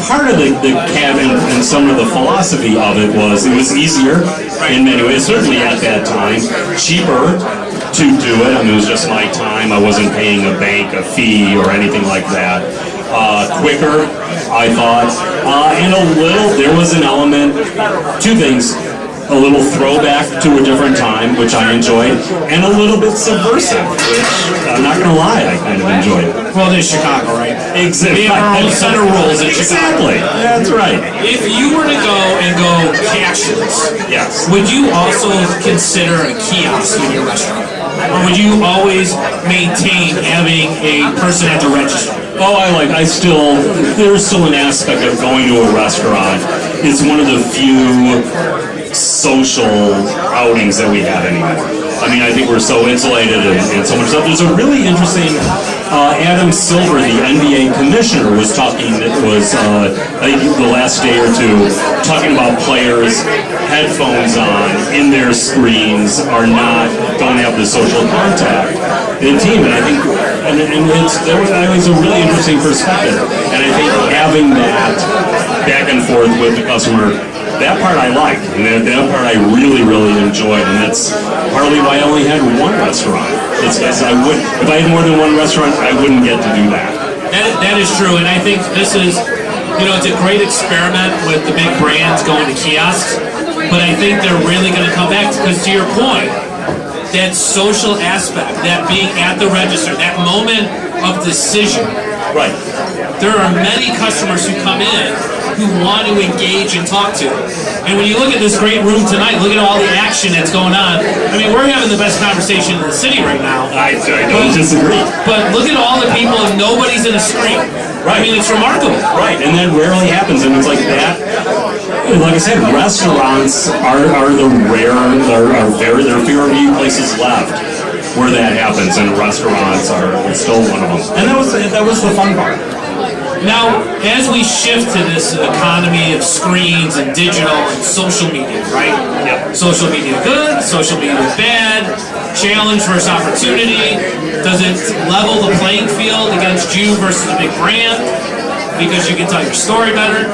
part of the cabin and some of the philosophy of it was easier in many ways, certainly at that time, cheaper to do it. I mean, it was just my time. I wasn't paying a bank a fee or anything like that. Quicker, I thought, and there was an element, two things. A little throwback to a different time, which I enjoyed, and a little bit subversive, which I'm not going to lie, I kind of enjoyed. Well, there's Chicago, right? Exactly. We have our own set of rules in Chicago. Exactly. That's right. If you were to go cashless, Yes. would you also consider a kiosk in your restaurant? Or would you always maintain having a person at the register? Oh, there's still an aspect of going to a restaurant. It's one of the few social outings that we have anymore. I mean, I think we're so insulated and so much stuff. There's a really interesting, Adam Silver, the NBA commissioner, was talking, I think the last day or two, talking about players, headphones on, in their screens, don't have the social contact in team. And I think, that was a really interesting perspective. And I think having that back and forth with the customer, that part I liked, and that part I really, really enjoyed, and that's partly why I only had one restaurant. It's because if I had more than one restaurant, I wouldn't get to do that. That is true, and I think this is, it's a great experiment with the big brands going to kiosks, but I think they're really going to come back, because to your point, that social aspect, that being at the register, that moment of decision. Right. There are many customers who come in who want to engage and talk to. And when you look at this great room tonight, look at all the action that's going on. I mean, we're having the best conversation in the city right now. I don't disagree. But look at all the people and nobody's in a screen. Right. I mean, it's remarkable. Right, and that rarely happens, and it's like that. Like I said, restaurants are the there are fewer places left where that happens, and restaurants are still one of them. And that was the fun part. Now, as we shift to this economy of screens and digital and social media, right? Yep. Social media good, social media bad, challenge versus opportunity. Does it level the playing field against you versus a big brand? Because you can tell your story better?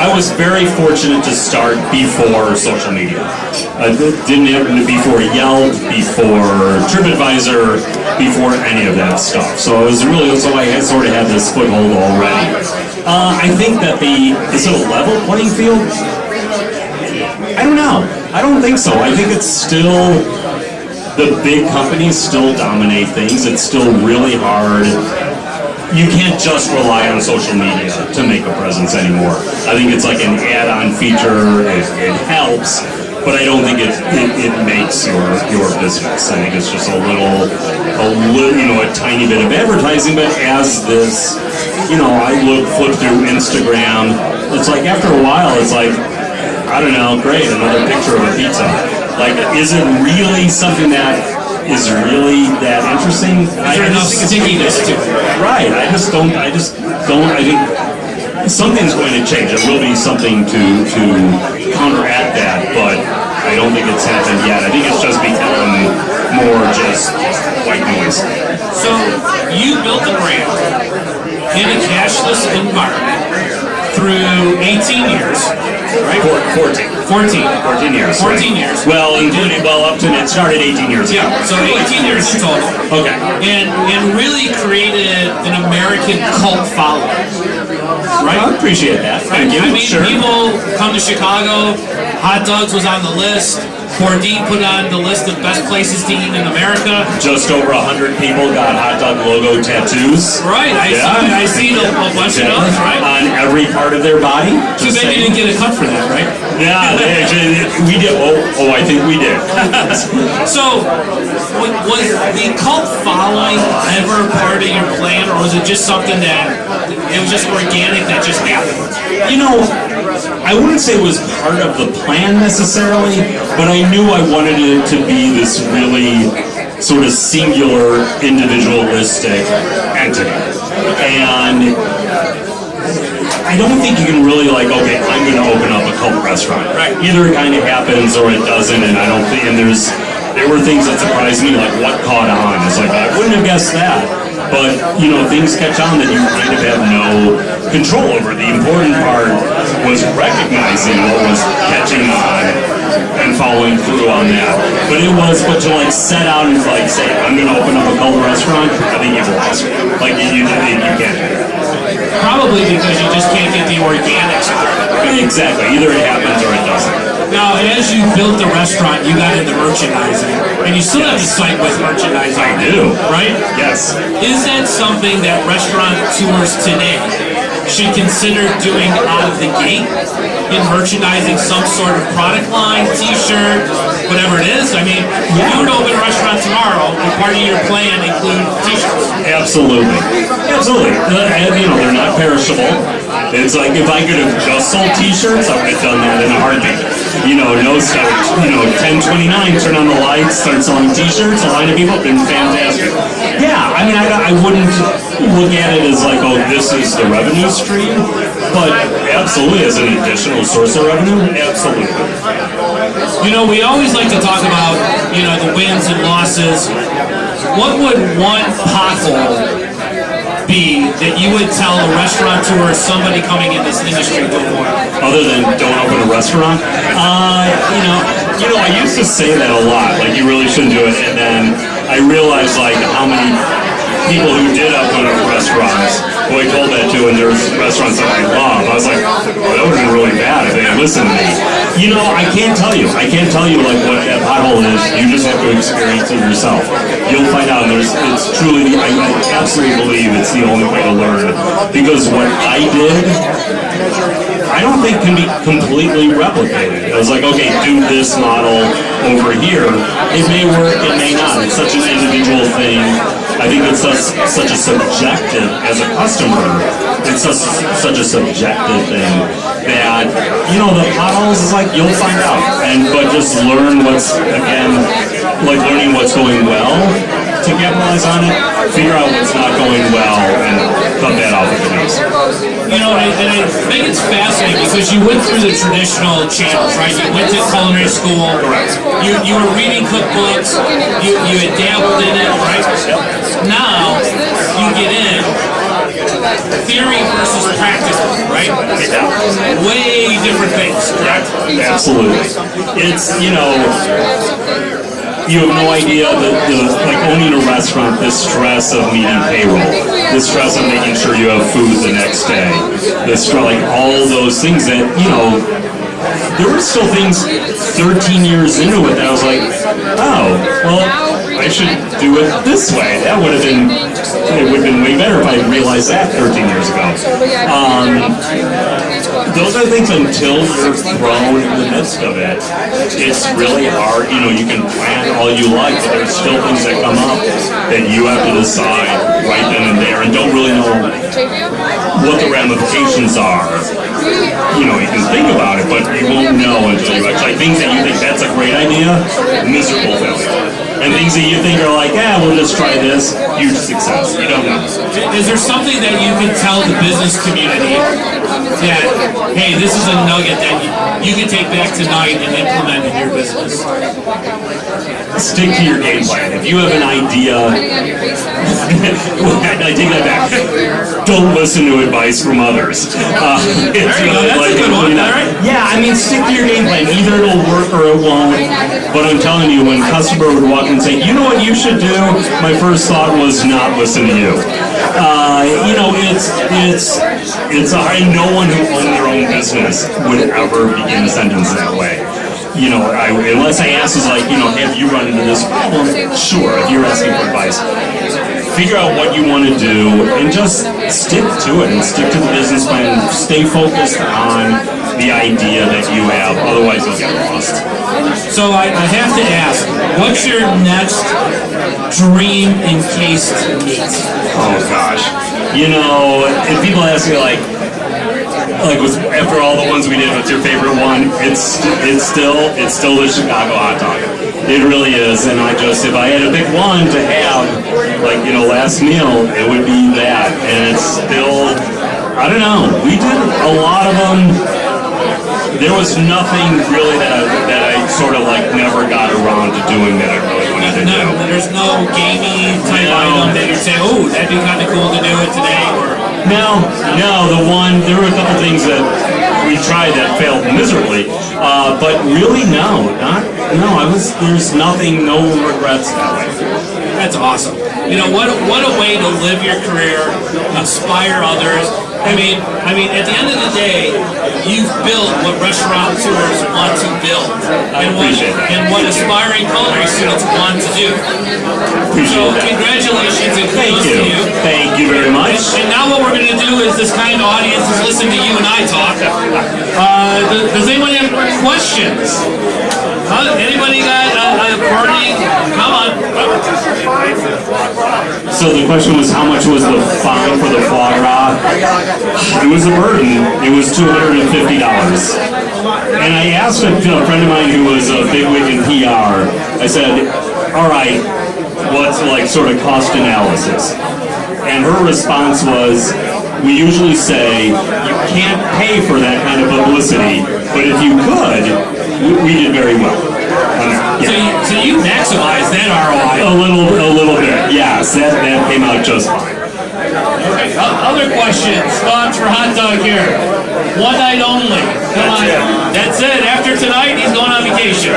I was very fortunate to start before social media. I didn't have before Yelp, before TripAdvisor, before any of that stuff. So I had sort of had this foothold already. I think that is it a level playing field? I don't know. I don't think so. I think it's still, the big companies still dominate things. It's still really hard. You can't just rely on social media to make a presence anymore. I think it's like an add-on feature. It helps, but I don't think it makes your business. I think it's just a tiny bit of advertising. But as this, I flip through Instagram. It's like after a while, it's like, I don't know, great, another picture of a pizza. Like, is it really something that is really that interesting? Is there enough stickiness to it? Right. I think something's going to change. There will be something to counteract that, but I don't think it's happened yet. I think it's just become more just white noise. So you built the brand in a cashless environment through 18 years, right? 14 years. 14 years. Well, up to it started 18 years ago. Yeah, so 18 years in total. Okay. And really created an American cult following. Right? I appreciate that. Thank you. I mean, sure. people come to Chicago, hot dogs was on the list. Bourdain put on the list of best places to eat in America. Just over 100 people got hot dog logo tattoos. Right, I seen a bunch of those, right? On every part of their body. Too bad you didn't get a cut for that, right? Yeah, we did. Oh, I think we did. So, was the cult following ever part of your plan, or was it just something that, it was just organic that just happened? I wouldn't say it was part of the plan necessarily, but I knew I wanted it to be this really sort of singular, individualistic entity. And I don't think you can really I'm going to open up a cult restaurant. Right. Either it kind of happens or it doesn't, and I don't think, and there were things that surprised me, like what caught on. It's like, I wouldn't have guessed that. But, things catch on that you kind of have no control over. The important part was recognizing what was catching on and following through on that. But to like set out and like say, I'm going to open up a cult restaurant, I think you've lost me. Like you can't do that. Probably because you just can't get the organics. Exactly. Either it happens or it doesn't. Now, as you built the restaurant, you got into merchandising, and you still have a site with merchandising. I do. Right? Yes. Is that something that restaurateurs today should consider doing out of the gate in merchandising some sort of product line, t-shirt, whatever it is? I mean, if you were to open a restaurant tomorrow, would part of your plan include t-shirts? Absolutely. Absolutely. They're not perishable. It's like if I could have just sold t-shirts, I would have done that in a heartbeat. No stuff. 1029, turn on the lights, start selling t-shirts, a line of people, been fantastic. Yeah, I mean, I wouldn't look at it as like, oh, this is the revenue stream, but absolutely as an additional source of revenue, absolutely. We always like to talk about, the wins and losses. What would one pothole be that you would tell a restaurateur or somebody coming in this industry to avoid? Other than don't open a restaurant? I used to say that a lot, like you really shouldn't do it, and then I realized like how many people who did open up restaurants who I told that to, and there's restaurants that I love. I was like, oh, that would have been really bad if they had listened to me. I can't tell you like what that pothole is. You just have to experience it yourself. You'll find out. It's truly, I absolutely believe it's the only way to learn. Because what I did, I don't think can be completely replicated. I was like, okay, do this model over here. It may work, it may not. It's such an individual thing. I think it's such a subjective, as a customer, it's such a subjective thing that, the potholes is like, you'll find out. But just learn learning what's going well to capitalize on it, figure out what's not going well, and cut that off at the knees. And I think it's fascinating because you went through the traditional channels, right? You went to culinary school. Correct. You were reading cookbooks. You had dabbled in it, right? Now you get in theory versus practical, right? Yeah. Way different things, correct? Absolutely. It's, you have no idea like owning a restaurant, the stress of meeting payroll, the stress of making sure you have food the next day, the stress, like all those things that, there were still things 13 years into it that I was like, oh, well, I should do it this way. It would have been way better if I realized that 13 years ago. Those are things until you're thrown in the midst of it. It's really hard. You can plan all you like, but there's still things that come up that you have to decide right then and there and don't really know what the ramifications are. You can think about it, but you won't know until you actually, things that you think that's a great idea, miserable failure. And things that you think are like, we'll just try this, huge success. You don't know. Is there something that you can tell the business community that, hey, this is a nugget that you can take back tonight and implement in your business? Stick to your game plan. If you have an idea, I take that back. Don't listen to advice from others. That's a good one. All right. Yeah, stick to your game plan. Either it'll work or it won't. But I'm telling you, when a customer would walk in and say, you know what you should do? My first thought was not listen to you. No one who owned their own business would ever begin a sentence that way. Unless I ask is like, have you run into this problem? Sure, if you're asking for advice. Figure out what you want to do and just stick to it and stick to the business plan. Stay focused on the idea that you have, otherwise you'll get lost. So I have to ask, what's your next dream encased meat? Oh gosh. If people ask me like after all the ones we did, what's your favorite one? It's still the Chicago hot dog. It really is, and if I had to pick one to have, last meal, it would be that. And it's still, I don't know. We did a lot of them. There was nothing really that I sort of never got around to doing that I really wanted to do. There's no gamey type item that you'd say, oh, that'd be kind of cool to do it today, or No, there were a couple things that we tried that failed miserably, but really, there's nothing, no regrets that way. That's awesome. You know, what a way to live your career, inspire others. I mean, at the end of the day, you've built what restaurateurs want to build, and what aspiring culinary students want to do. So, congratulations and kudos to you. Thank you very much. And now what we're going to do is this kind audience is listen to you and I talk. Does anyone have questions? Anybody got a burning? Come on. So the question was, how much was the fine for the foie gras? It was a burden. It was $250. And I asked a friend of mine who was a bigwig in PR, I said, all right, what's like sort of cost analysis? And her response was, we usually say, you can't pay for that kind of publicity, but if you could, we did very well. So you maximize that ROI. A little bit, yes. That came out just fine. Okay, other questions, thoughts for Hot Dog here? One night only. Come on. That's it. After tonight, he's going on vacation.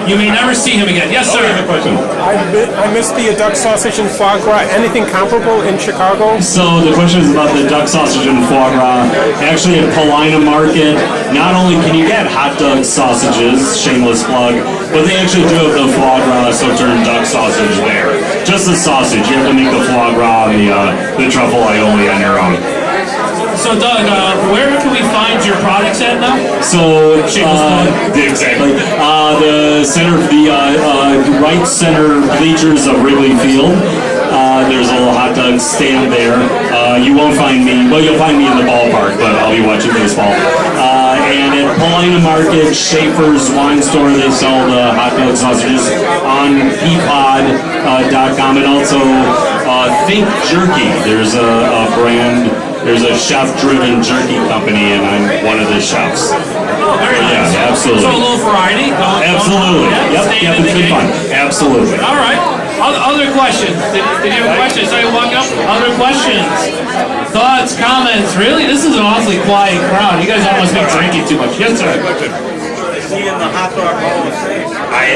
You may never see him again. Yes, sir. Question. I missed the duck sausage and foie gras. Anything comparable in Chicago? So the question is about the duck sausage and foie gras. Actually, at Paulina Market, not only can you get hot dog sausages, shameless plug, but they actually do have the foie gras Sauternes duck sausage there. Just the sausage. You have to make the foie gras and the truffle aioli on your own. So, Doug, where can we find your products at now? So, exactly. The center, right center bleachers of Wrigley Field. There's a little hot dog stand there. You won't find me. Well, you'll find me in the ballpark, but I'll be watching baseball. And at Paulina Market, Schaefer's Wine Store, they sell the hot dog sausages on peapod.com, and also Think Jerky. There's a brand. There's a chef-driven jerky company, and I'm one of the chefs. Oh, very nice. Yeah, absolutely. So a little variety. Absolutely. Yep, it's been fun. Absolutely. All right. Other questions? Did you have a question? So you walk up. Other questions? Thoughts, comments? Really? This is an awfully quiet crowd. You guys almost been drinking too much. Yes, sir. Is he in the hot dog hall of fame? I am.